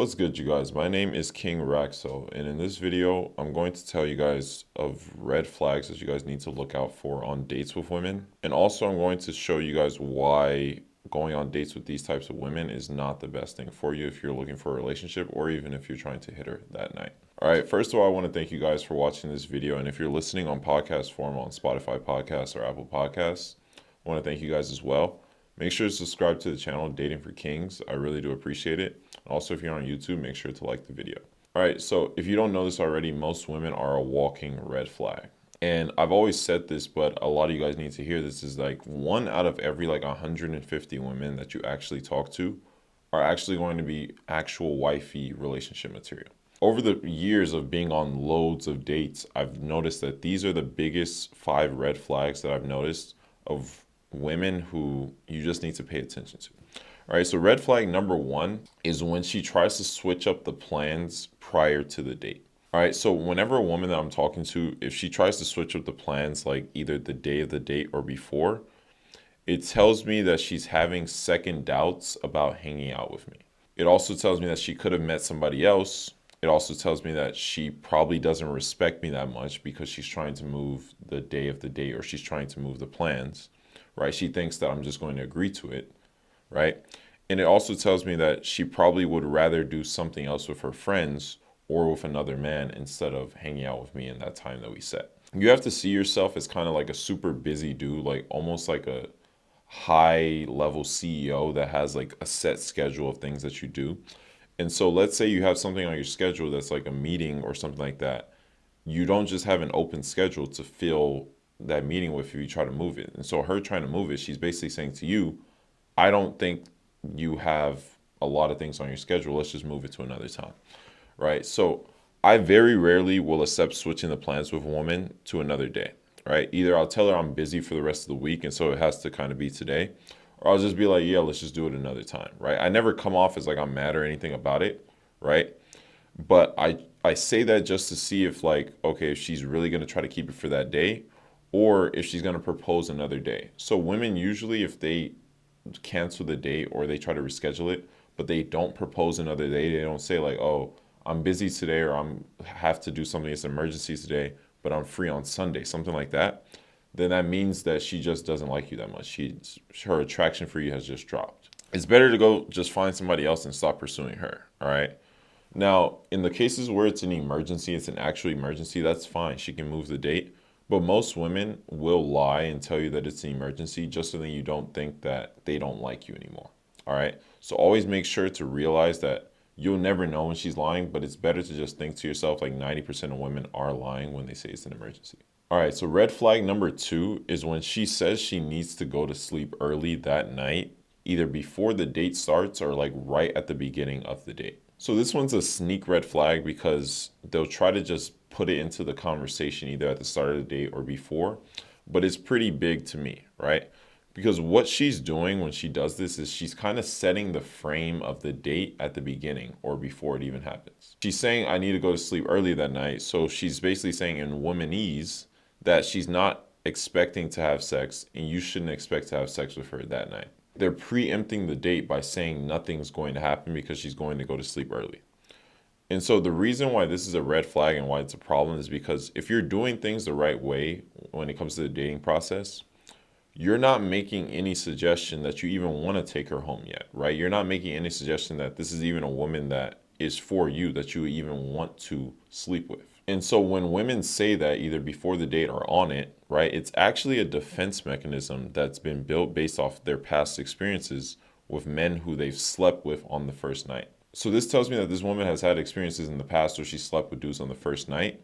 What's good, you guys? My name is King Raxo, and in this video, I'm going to tell you guys of red flags that you guys need to look out for on dates with women. And also, I'm going to show you guys why going on dates with these types of women is not the best thing for you if you're looking for a relationship or even if you're trying to hit her that night. All right, first of all, I want to thank you guys for watching this video. And if you're listening on podcast form on Spotify Podcasts or Apple Podcasts, I want to thank you guys as well. Make sure to subscribe to the channel Dating for Kings. I really do appreciate it. Also, if you're on YouTube, make sure to like the video. All right, so if you don't know this already, most women are a walking red flag. And I've always said this, but a lot of you guys need to hear this, is like one out of every 150 women that you actually talk to are actually going to be actual wifey relationship material. Over the years of being on loads of dates, I've noticed that these are the biggest 5 red flags that I've noticed of women who you just need to pay attention to. All right, so red flag number 1 is when she tries to switch up the plans prior to the date. All right, so whenever a woman that I'm talking to, if she tries to switch up the plans like either the day of the date or before, it tells me that she's having second doubts about hanging out with me. It also tells me that she could have met somebody else. It also tells me that she probably doesn't respect me that much because she's trying to move the day of the date, or she's trying to move the plans, right? She thinks that I'm just going to agree to it, right? And it also tells me that she probably would rather do something else with her friends or with another man instead of hanging out with me in that time that we set. You have to see yourself as kind of like a super busy dude, like almost like a high level CEO that has like a set schedule of things that you do. And so let's say you have something on your schedule that's like a meeting or something like that. You don't just have an open schedule to fill that meeting with if you try to move it. And so her trying to move it, she's basically saying to you, I don't think you have a lot of things on your schedule. Let's just move it to another time, right? So I very rarely will accept switching the plans with a woman to another day, right? Either I'll tell her I'm busy for the rest of the week and so it has to kind of be today, or I'll just be like, yeah, let's just do it another time, right? I never come off as like I'm mad or anything about it, right? But I say that just to see if okay, if she's really going to try to keep it for that day or if she's going to propose another day. So women usually, if they cancel the date or they try to reschedule it, but they don't propose another day. They don't say like, "Oh, I'm busy today," or "I'm have to do something. It's an emergency today, but I'm free on Sunday," something like that. Then that means that she just doesn't like you that much. Her attraction for you has just dropped. It's better to go just find somebody else and stop pursuing her. All right. Now, in the cases where it's an emergency, it's an actual emergency, that's fine. She can move the date. But most women will lie and tell you that it's an emergency just so that you don't think that they don't like you anymore. All right. So always make sure to realize that you'll never know when she's lying, but it's better to just think to yourself like 90% of women are lying when they say it's an emergency. All right. So red flag number 2 is when she says she needs to go to sleep early that night, either before the date starts or like right at the beginning of the date. So this one's a sneak red flag because they'll try to just put it into the conversation either at the start of the date or before, but it's pretty big to me, right? Because what she's doing when she does this is she's kind of setting the frame of the date at the beginning or before it even happens. She's saying, I need to go to sleep early that night. So she's basically saying in womanese that she's not expecting to have sex and you shouldn't expect to have sex with her that night. They're preempting the date by saying nothing's going to happen because she's going to go to sleep early. And so the reason why this is a red flag and why it's a problem is because if you're doing things the right way when it comes to the dating process, you're not making any suggestion that you even want to take her home yet, right? You're not making any suggestion that this is even a woman that is for you, that you even want to sleep with. And so when women say that either before the date or on it, right, it's actually a defense mechanism that's been built based off their past experiences with men who they've slept with on the first night. So this tells me that this woman has had experiences in the past where she slept with dudes on the first night,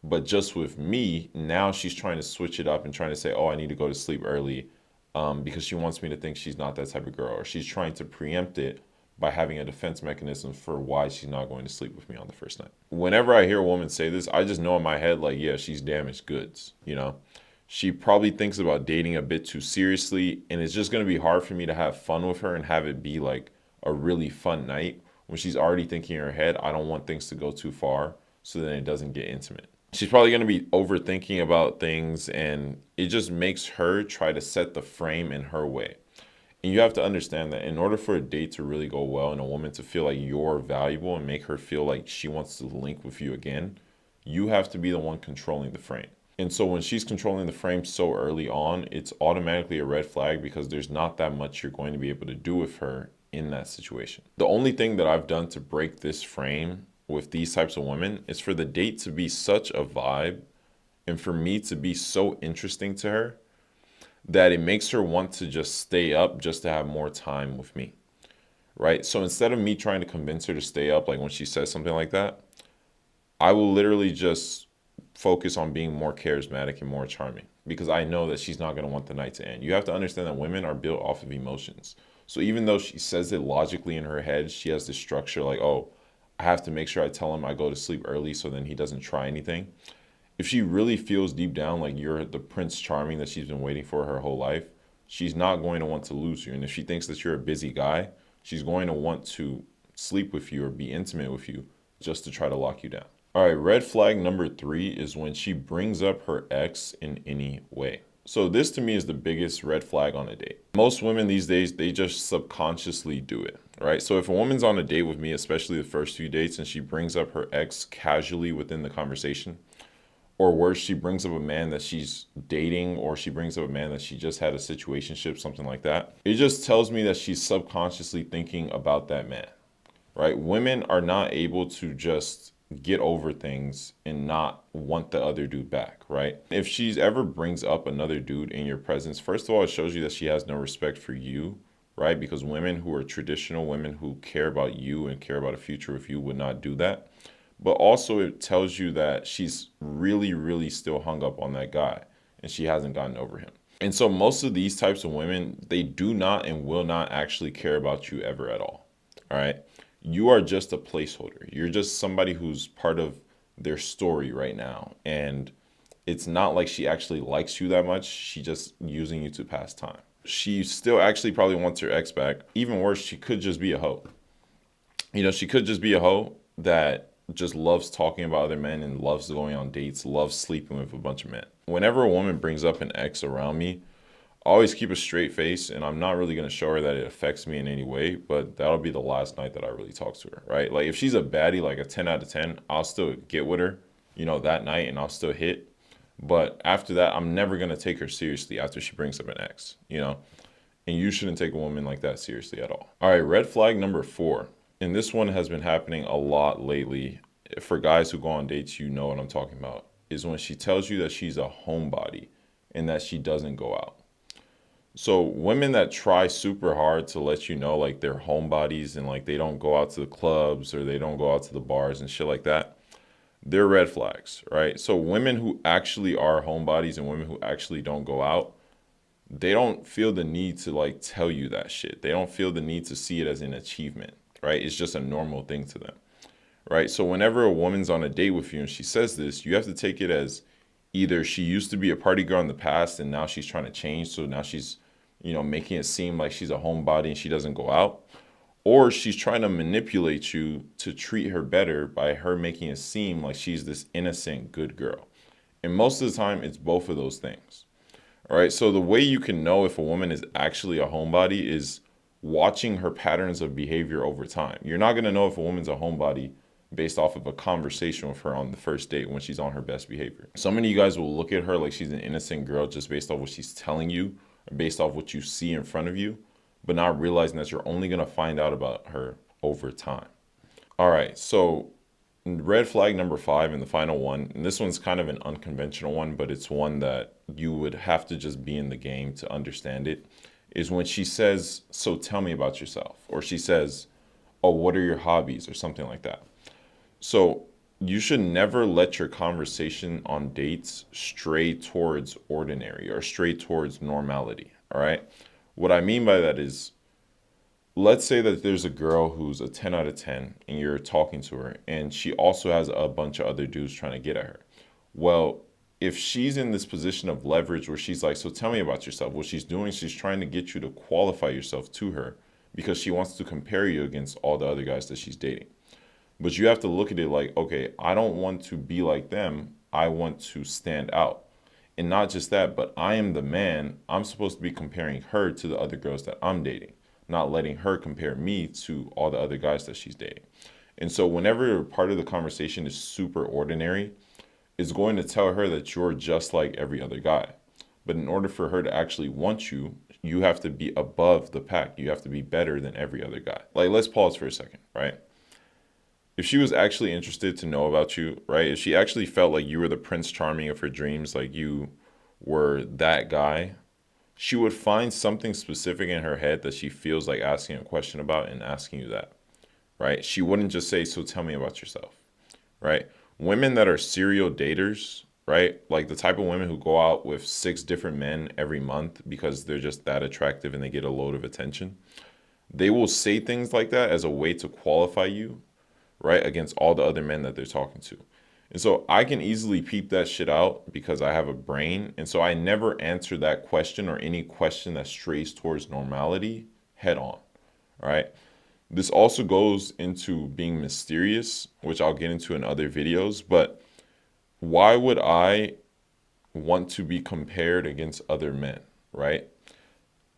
but just with me, now she's trying to switch it up and trying to say, oh, I need to go to sleep early because she wants me to think she's not that type of girl, or she's trying to preempt it by having a defense mechanism for why she's not going to sleep with me on the first night. Whenever I hear a woman say this, I just know in my head, like, yeah, she's damaged goods, you know? She probably thinks about dating a bit too seriously, and it's just going to be hard for me to have fun with her and have it be like a really fun night when she's already thinking in her head, I don't want things to go too far so then it doesn't get intimate. She's probably going to be overthinking about things, and it just makes her try to set the frame in her way. And you have to understand that in order for a date to really go well and a woman to feel like you're valuable and make her feel like she wants to link with you again, you have to be the one controlling the frame. And so when she's controlling the frame so early on, it's automatically a red flag because there's not that much you're going to be able to do with her in that situation. The only thing that I've done to break this frame with these types of women is for the date to be such a vibe and for me to be so interesting to her that it makes her want to just stay up just to have more time with me, right? So instead of me trying to convince her to stay up, like when she says something like that, I will literally just focus on being more charismatic and more charming because I know that she's not going to want the night to end. You have to understand that women are built off of emotions. So even though she says it logically in her head, she has this structure like, oh, I have to make sure I tell him I go to sleep early so then he doesn't try anything. If she really feels deep down like you're the Prince Charming that she's been waiting for her whole life, she's not going to want to lose you. And if she thinks that you're a busy guy, she's going to want to sleep with you or be intimate with you just to try to lock you down. All right, red flag number 3 is when she brings up her ex in any way. So this to me is the biggest red flag on a date. Most women these days, they just subconsciously do it, right? So if a woman's on a date with me, especially the first few dates, and she brings up her ex casually within the conversation, or worse, she brings up a man that she's dating, or she brings up a man that she just had a situationship, something like that, it just tells me that she's subconsciously thinking about that man, right? Women are not able to just get over things and not want the other dude back, right? If she's ever brings up another dude in your presence, first of all, it shows you that she has no respect for you, right? Because women who are traditional, women who care about you and care about a future with you would not do that. But also it tells you that she's really, really still hung up on that guy and she hasn't gotten over him. And so most of these types of women, they do not and will not actually care about you ever at all. All right. You are just a placeholder. You're just somebody who's part of their story right now. And it's not like she actually likes you that much. She just using you to pass time. She still actually probably wants her ex back. Even worse, she could just be a hoe. You know, she could just be a hoe that just loves talking about other men and loves going on dates, loves sleeping with a bunch of men. Whenever a woman brings up an ex around me, I always keep a straight face and I'm not really going to show her that it affects me in any way, but that'll be the last night that I really talk to her, right? Like if she's a baddie, like a 10 out of 10, I'll still get with her, you know, that night and I'll still hit. But after that, I'm never going to take her seriously after she brings up an ex, you know? And you shouldn't take a woman like that seriously at all. All right, red flag number 4. And this one has been happening a lot lately. For guys who go on dates, you know what I'm talking about, is when she tells you that she's a homebody and that she doesn't go out. So women that try super hard to let you know like they're homebodies and like they don't go out to the clubs or they don't go out to the bars and shit like that, they're red flags, right? So women who actually are homebodies and women who actually don't go out, they don't feel the need to like tell you that shit. They don't feel the need to see it as an achievement, right? It's just a normal thing to them, right? So whenever a woman's on a date with you and she says this, you have to take it as either she used to be a party girl in the past and now she's trying to change, so now she's, you know, making it seem like she's a homebody and she doesn't go out, or she's trying to manipulate you to treat her better by her making it seem like she's this innocent good girl. And most of the time it's both of those things. All right, so the way you can know if a woman is actually a homebody is watching her patterns of behavior over time. You're not going to know if a woman's a homebody based off of a conversation with her on the first date when she's on her best behavior. So many of you guys will look at her like she's an innocent girl just based off what she's telling you or based off what you see in front of you, but not realizing that you're only going to find out about her over time. All right, so red flag number 5 and the final one, and this one's kind of an unconventional one, but it's one that you would have to just be in the game to understand it, is when she says, so tell me about yourself, or she says, oh, what are your hobbies, or something like that. So you should never let your conversation on dates stray towards ordinary or stray towards normality. All right. What I mean by that is, let's say that there's a girl who's a 10 out of 10 and you're talking to her and she also has a bunch of other dudes trying to get at her. Well, if she's in this position of leverage where she's like, so tell me about yourself, what she's doing, she's trying to get you to qualify yourself to her because she wants to compare you against all the other guys that she's dating. But you have to look at it like, okay, I don't want to be like them. I want to stand out. And not just that, but I am the man. I'm supposed to be comparing her to the other girls that I'm dating, not letting her compare me to all the other guys that she's dating. And so whenever part of the conversation is super ordinary, it's going to tell her that you're just like every other guy. But in order for her to actually want you, you have to be above the pack. You have to be better than every other guy. Like, let's pause for a second, right? If she was actually interested to know about you, right? If she actually felt like you were the Prince Charming of her dreams, like you were that guy, she would find something specific in her head that she feels like asking a question about and asking you that, right? She wouldn't just say, "So tell me about yourself," right? Women that are serial daters, right? Like the type of women who go out with 6 different men every month because they're just that attractive and they get a load of attention. They will say things like that as a way to qualify you, right, against all the other men that they're talking to. And so I can easily peep that shit out because I have a brain. And so I never answer that question or any question that strays towards normality head on. All right. This also goes into being mysterious, which I'll get into in other videos. But why would I want to be compared against other men, right?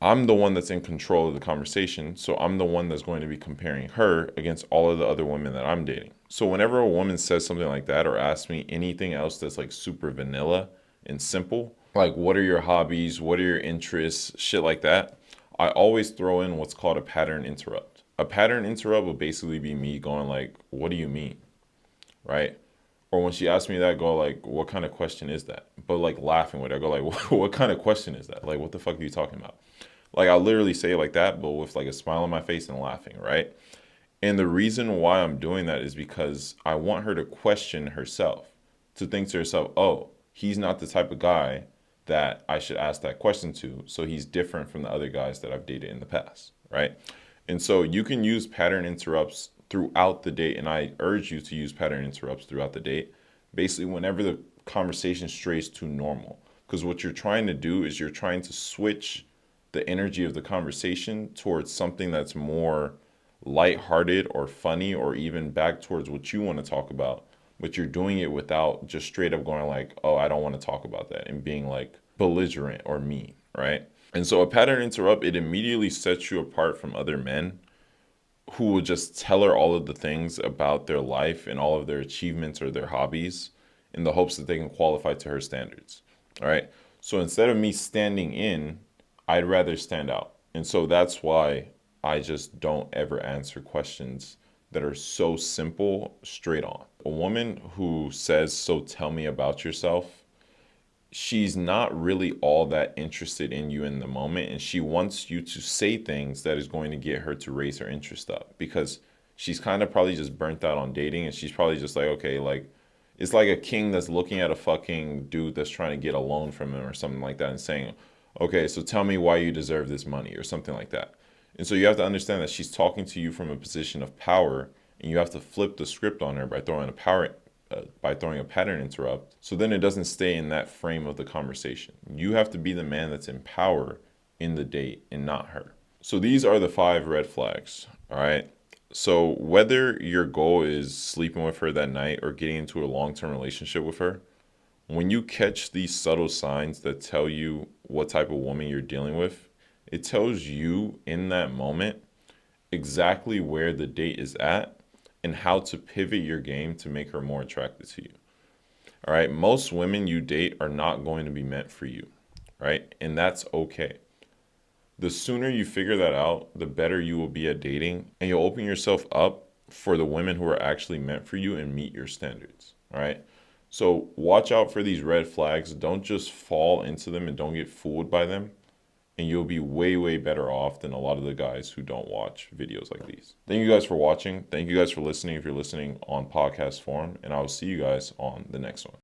I'm the one that's in control of the conversation, so I'm the one that's going to be comparing her against all of the other women that I'm dating. So whenever a woman says something like that or asks me anything else that's like super vanilla and simple, like what are your hobbies, what are your interests, shit like that, I always throw in what's called a pattern interrupt. A pattern interrupt will basically be me going like, what do you mean? Right? Or when she asks me that, go like, what kind of question is that? But like laughing with her, I go like, what kind of question is that? Like, what the fuck are you talking about? Like, I literally say it like that, but with like a smile on my face and laughing, right? And the reason why I'm doing that is because I want her to question herself, to think to herself, oh, he's not the type of guy that I should ask that question to. So he's different from the other guys that I've dated in the past, right? And so you can use pattern interrupts throughout the date. And I urge you to use pattern interrupts throughout the date, basically, whenever the conversation strays to normal. Because what you're trying to do is you're trying to switch the energy of the conversation towards something that's more lighthearted or funny or even back towards what you want to talk about, but you're doing it without just straight up going like, oh, I don't want to talk about that, and being like belligerent or mean, right? And so a pattern interrupt, it immediately sets you apart from other men who will just tell her all of the things about their life and all of their achievements or their hobbies in the hopes that they can qualify to her standards. All right. So instead of me standing in, I'd rather stand out. And so that's why I just don't ever answer questions that are so simple straight on. A woman who says, "So tell me about yourself," she's not really all that interested in you in the moment, and she wants you to say things that is going to get her to raise her interest up because she's kind of probably just burnt out on dating, and she's probably just like, okay, like it's like a king that's looking at a fucking dude that's trying to get a loan from him or something like that and saying, okay, so tell me why you deserve this money or something like that. And so you have to understand that she's talking to you from a position of power, and you have to flip the script on her by throwing a pattern interrupt. So then it doesn't stay in that frame of the conversation. You have to be the man that's in power in the date and not her. So these are the 5 red flags. All right. So whether your goal is sleeping with her that night or getting into a long-term relationship with her, when you catch these subtle signs that tell you what type of woman you're dealing with, it tells you in that moment exactly where the date is at and how to pivot your game to make her more attracted to you. All right. Most women you date are not going to be meant for you. Right. And that's okay. The sooner you figure that out, the better you will be at dating, and you'll open yourself up for the women who are actually meant for you and meet your standards. All right. So watch out for these red flags. Don't just fall into them and don't get fooled by them. And you'll be way, way better off than a lot of the guys who don't watch videos like these. Thank you guys for watching. Thank you guys for listening if you're listening on podcast form. And I will see you guys on the next one.